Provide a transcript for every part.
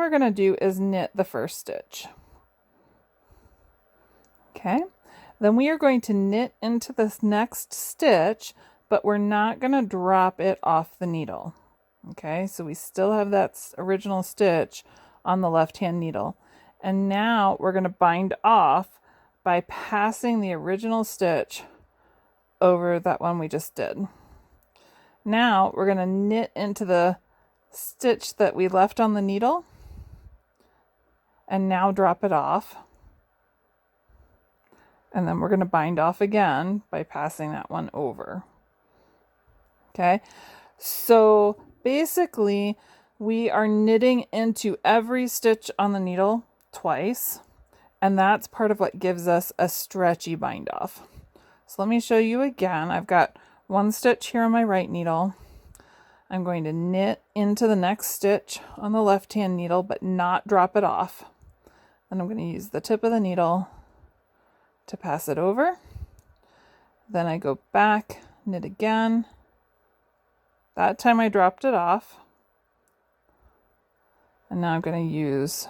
we're going to do is knit the first stitch. Okay, then we are going to knit into this next stitch, but we're not going to drop it off the needle. Okay, so we still have that original stitch on the left hand needle. And now we're going to bind off by passing the original stitch over that one we just did. Now we're going to knit into the stitch that we left on the needle and now drop it off. And then we're going to bind off again by passing that one over. Okay, so basically we are knitting into every stitch on the needle twice, and that's part of what gives us a stretchy bind off. So let me show you again. I've got one stitch here on my right needle. I'm going to knit into the next stitch on the left hand needle, but not drop it off. Then I'm going to use the tip of the needle to pass it over. Then I go back, knit again. That time I dropped it off. And now I'm going to use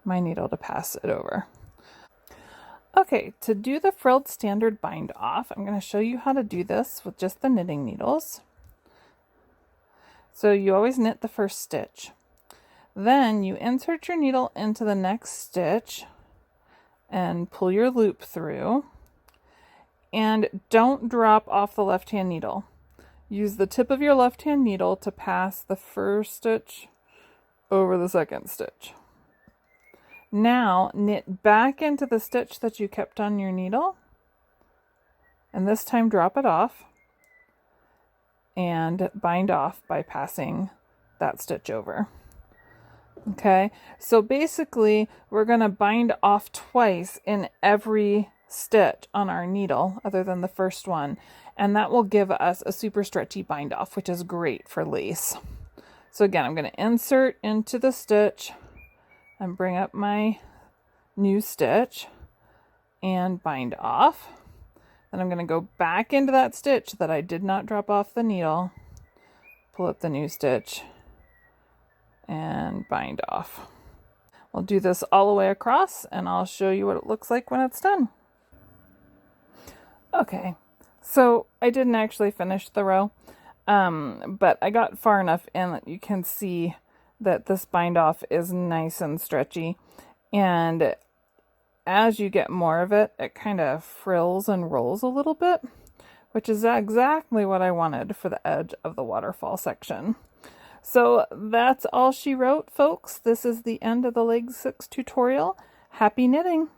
my needle to pass it over. Okay, to do the frilled standard bind off, I'm going to show you how to do this with just the knitting needles. So you always knit the first stitch. Then you insert your needle into the next stitch and pull your loop through, and don't drop off the left hand needle. Use the tip of your left hand needle to pass the first stitch over the second stitch. Now knit back into the stitch that you kept on your needle, and this time drop it off and bind off by passing that stitch over. Okay, so basically we're going to bind off twice in every stitch on our needle other than the first one, and that will give us a super stretchy bind off, which is great for lace. So again, I'm going to insert into the stitch and bring up my new stitch and bind off. Then I'm going to go back into that stitch that I did not drop off the needle, pull up the new stitch and bind off. We'll do this all the way across, and I'll show you what it looks like when it's done. Okay, so I didn't actually finish the row, but I got far enough in that you can see that this bind off is nice and stretchy, and as you get more of it, it kind of frills and rolls a little bit, which is exactly what I wanted for the edge of the waterfall section. So that's all she wrote, folks. This is the end of the Leg 6 tutorial. Happy knitting!